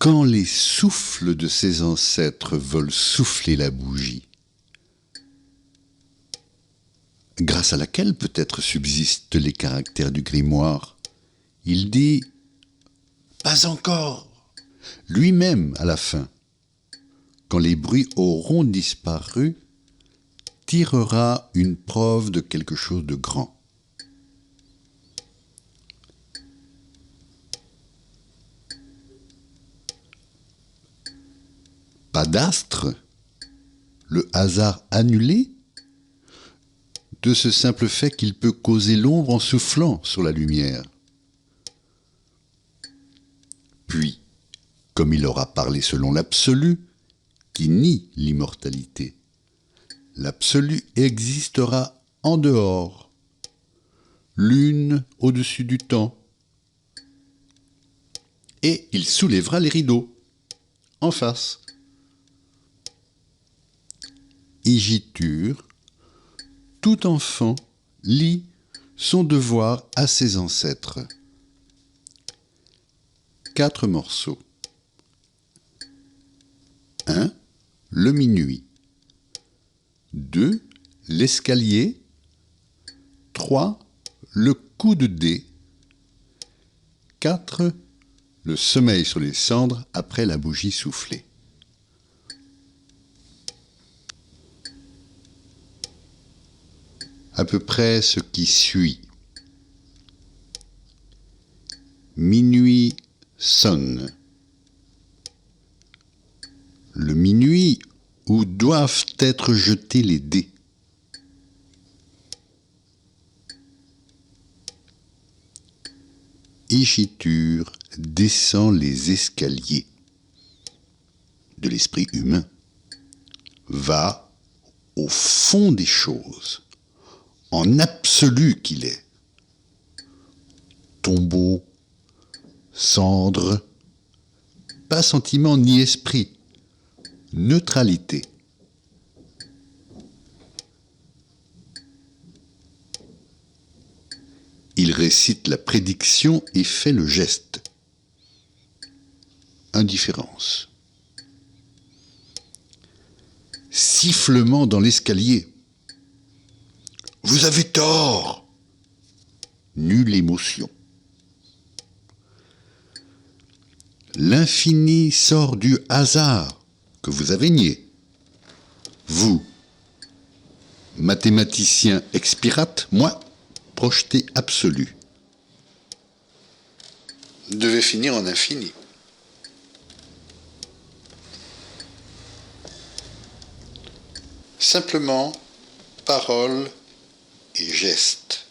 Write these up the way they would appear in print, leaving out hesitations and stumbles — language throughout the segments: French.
Quand les souffles de ses ancêtres veulent souffler la bougie, grâce à laquelle peut-être subsistent les caractères du grimoire, il dit « Pas encore !» Lui-même, à la fin, quand les bruits auront disparu, tirera une preuve de quelque chose de grand. Pas d'astre, le hasard annulé, de ce simple fait qu'il peut causer l'ombre en soufflant sur la lumière. Puis, comme il aura parlé selon l'absolu, qui nie l'immortalité, l'absolu existera en dehors, l'une au-dessus du temps, et il soulèvera les rideaux, en face. Igitur, tout enfant lit son devoir à ses ancêtres. 4 morceaux. 1. Le minuit. 2. L'escalier. 3. Le coup de dé. 4. Le sommeil sur les cendres après la bougie soufflée. À peu près ce qui suit. Minuit sonne. Le minuit où doivent être jetés les dés. Igitur descend les escaliers de l'esprit humain, va au fond des choses, en absolu qu'il est. Tombeau, cendre, pas sentiment ni esprit, neutralité. Il récite la prédiction et fait le geste. Indifférence. Sifflement dans l'escalier. Vous avez tort. Nulle émotion. L'infini sort du hasard que vous avez nié. Vous, mathématicien expirate, moi, projeté absolu, devait finir en infini. Simplement, parole et geste.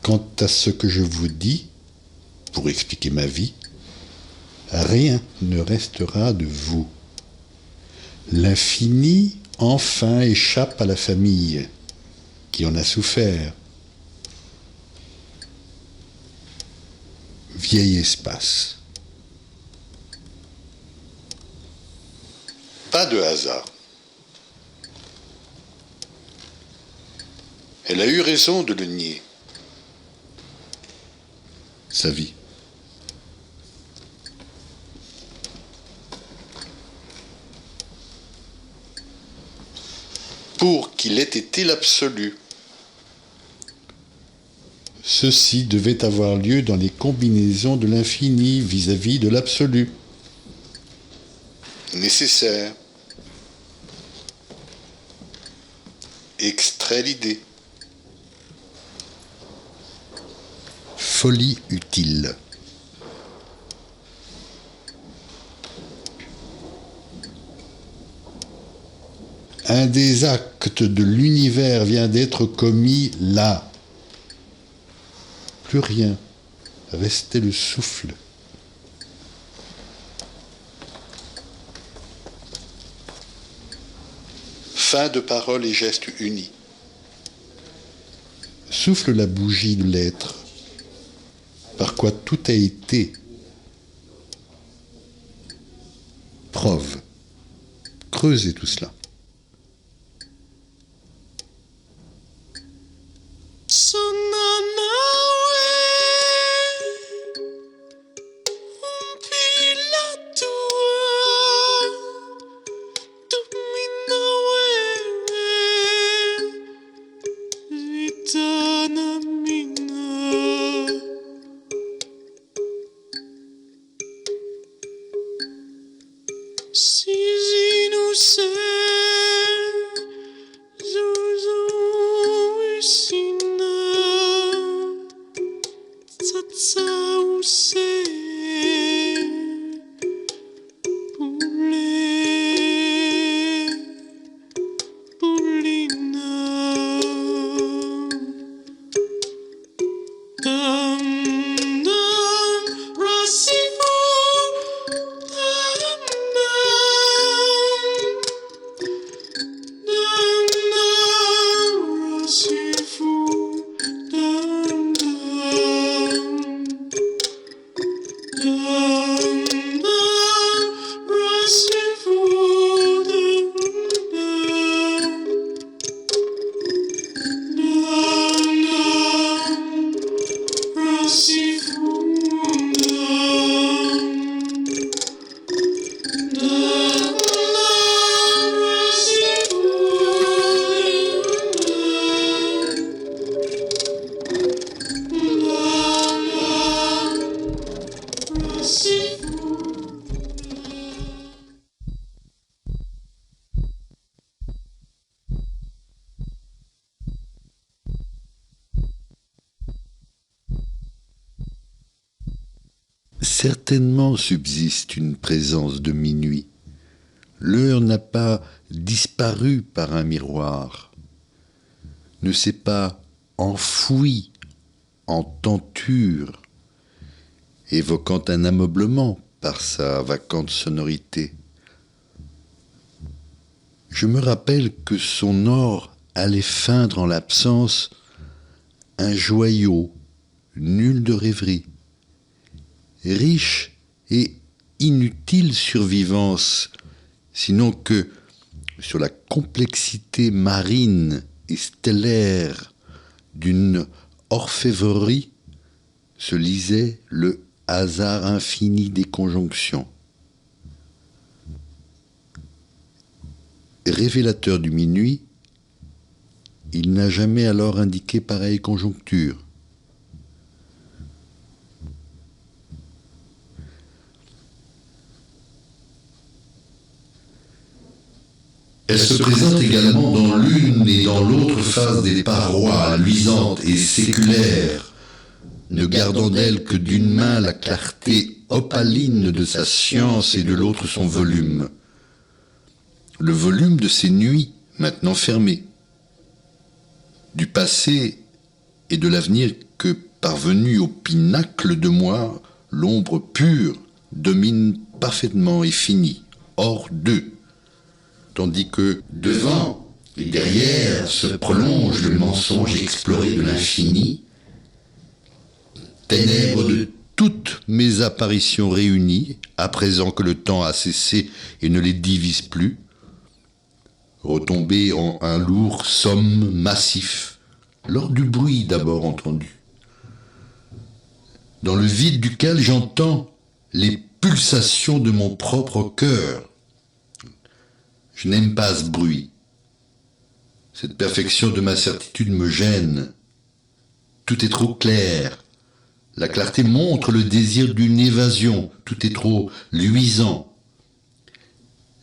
Quant à ce que je vous dis, pour expliquer ma vie, rien ne restera de vous. L'infini, enfin, échappe à la famille, qui en a souffert. Vieil espace. Pas de hasard. Elle a eu raison de le nier. Sa vie. Pour qu'il ait été l'absolu. Ceci devait avoir lieu dans les combinaisons de l'infini vis-à-vis de l'absolu. Nécessaire. Extrait l'idée. Folie utile. Un des actes de l'univers vient d'être commis là. Plus rien, restait le souffle. Fin de parole et gestes unis. Souffle la bougie de l'être, par quoi tout a été. Preuve. Creusez tout cela. So now, Certainement subsiste une présence de minuit. L'heure n'a pas disparu par un miroir, ne s'est pas enfouie en tenture, évoquant un ameublement par sa vacante sonorité. Je me rappelle que son or allait feindre en l'absence un joyau nul de rêverie, riche et inutile survivance, sinon que sur la complexité marine et stellaire d'une orfèvrerie se lisait le hasard infini des conjonctions. Révélateur du minuit, il n'a jamais alors indiqué pareille conjoncture. Elle se présente également dans l'une et dans l'autre face des parois luisantes et séculaires, ne gardant d'elle que d'une main la clarté opaline de sa science et de l'autre son volume. Le volume de ses nuits, maintenant fermées, du passé et de l'avenir que, parvenu au pinacle de moi, l'ombre pure domine parfaitement et finit, hors d'eux, tandis que devant et derrière se prolonge le mensonge exploré de l'infini, ténèbres de toutes mes apparitions réunies, à présent que le temps a cessé et ne les divise plus, retombées en un lourd somme massif, lors du bruit d'abord entendu, dans le vide duquel j'entends les pulsations de mon propre cœur. Je n'aime pas ce bruit. Cette perfection de ma certitude me gêne. Tout est trop clair. La clarté montre le désir d'une évasion. Tout est trop luisant.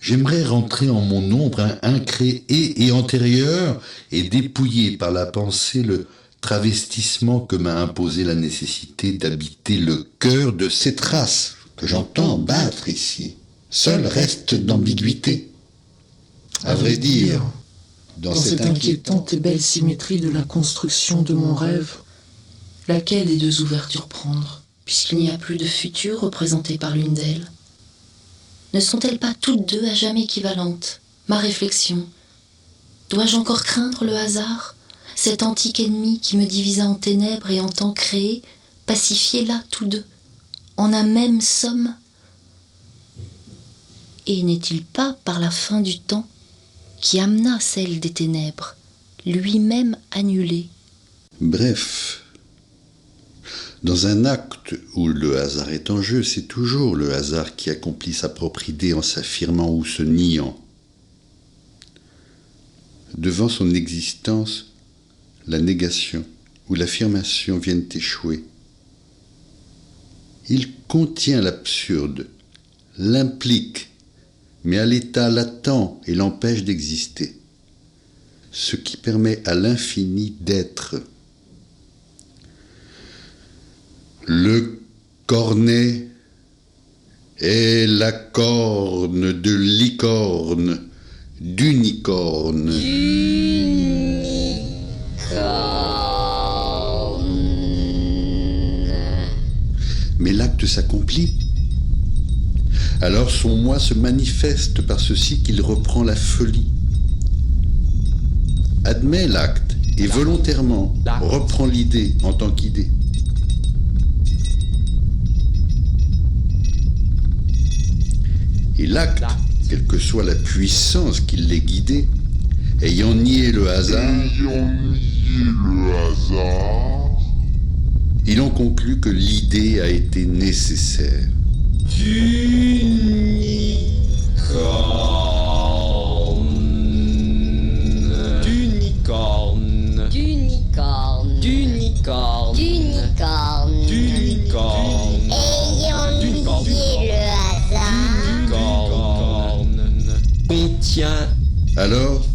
J'aimerais rentrer en mon ombre incréé et antérieur et dépouiller par la pensée le travestissement que m'a imposé la nécessité d'habiter le cœur de ces traces que j'entends battre ici. Seul reste d'ambiguïté. À vrai dire, dans cette inquiétante et belle symétrie de la construction de mon rêve, laquelle des deux ouvertures prendre, puisqu'il n'y a plus de futur représenté par l'une d'elles? Ne sont-elles pas toutes deux à jamais équivalentes? Ma réflexion. Dois-je encore craindre le hasard, cet antique ennemi qui me divisa en ténèbres et en temps créé, pacifiés là tous deux, en un même somme? Et n'est-il pas par la fin du temps qui amena celle des ténèbres, lui-même annulée? Bref, dans un acte où le hasard est en jeu, c'est toujours le hasard qui accomplit sa propre idée en s'affirmant ou se niant. Devant son existence, la négation ou l'affirmation viennent échouer. Il contient l'absurde, l'implique, mais à l'état latent et l'empêche d'exister, ce qui permet à l'infini d'être. Le cornet est la corne de licorne, d'unicorne. Mais l'acte s'accomplit. Alors son moi se manifeste par ceci qu'il reprend la folie. Admet l'acte et volontairement reprend l'idée en tant qu'idée. Et l'acte, quelle que soit la puissance qui l'ait guidé, ayant nié le hasard, il en conclut que l'idée a été nécessaire. D'unicorne. Ayant nié le hasard. Contient. Alors,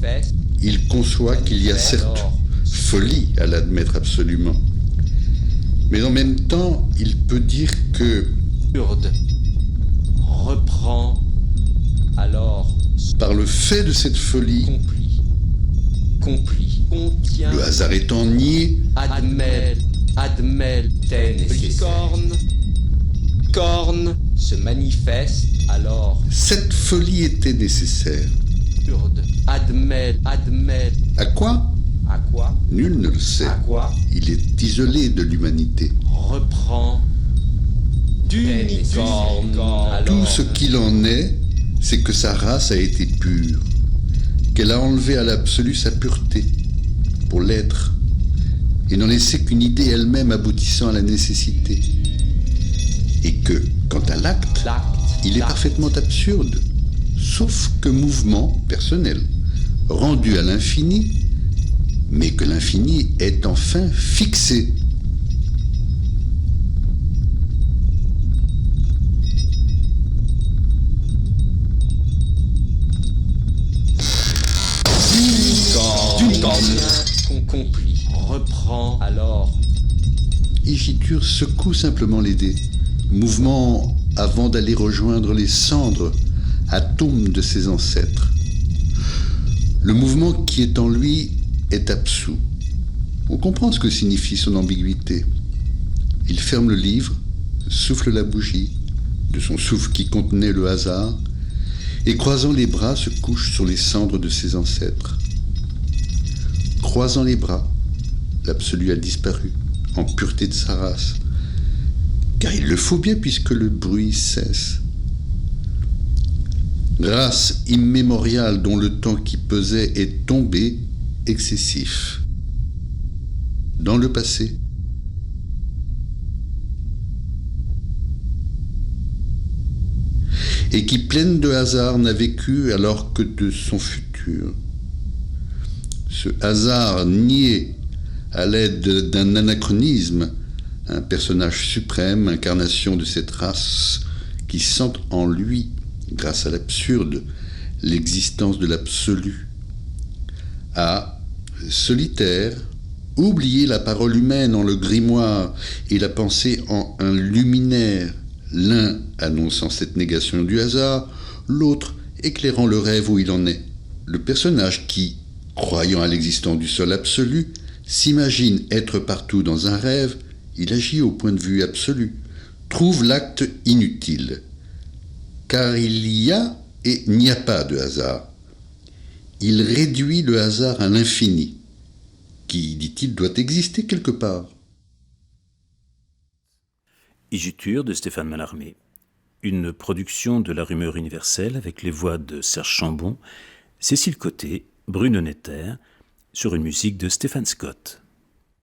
il conçoit qu'il y a certes folie à l'admettre absolument. Mais en même temps, il peut dire que Urde. Reprend. Alors. Par le fait de cette folie, Compli. Contient. le hasard étant nié, Admel. Corne. Se manifeste. Alors. cette folie était nécessaire. Urde. Admel. À quoi? À quoi? Nul ne le sait. À quoi? Il est isolé de l'humanité. Reprend. Corne. Tout ce qu'il en est, c'est que sa race a été pure, qu'elle a enlevé à l'absolu sa pureté, pour l'être, et n'en laissé qu'une idée elle-même aboutissant à la nécessité. Et que, quant à l'acte, il est parfaitement absurde, sauf que mouvement personnel, rendu à l'infini, mais que l'infini est enfin fixé. Compli. Reprend. Alors. Igitur secoue simplement les dés, mouvement avant d'aller rejoindre les cendres, atomes de ses ancêtres. Le mouvement qui est en lui est absous. On comprend ce que signifie son ambiguïté. Il ferme le livre, souffle la bougie, de son souffle qui contenait le hasard, et croisant les bras se couche sur les cendres de ses ancêtres. Croisant les bras, l'absolu a disparu, en pureté de sa race. Car il le faut bien puisque le bruit cesse. Race immémoriale dont le temps qui pesait est tombé, excessif. Dans le passé. Et qui, pleine de hasard, n'a vécu alors que de son futur. Ce hasard nié à l'aide d'un anachronisme, un personnage suprême, incarnation de cette race qui sent en lui, grâce à l'absurde, l'existence de l'absolu, a, solitaire, oublié la parole humaine en le grimoire et la pensée en un luminaire, l'un annonçant cette négation du hasard, l'autre éclairant le rêve où il en est. Le personnage qui, croyant à l'existence du seul absolu, s'imagine être partout dans un rêve, il agit au point de vue absolu, trouve l'acte inutile. Car il y a et n'y a pas de hasard. Il réduit le hasard à l'infini, qui, dit-il, doit exister quelque part. Igitur de Stéphane Mallarmé, une production de La Rumeur Universelle avec les voix de Serge Chambon, Cécile Côté, Bruno Netter, sur une musique de Stéphane Scott.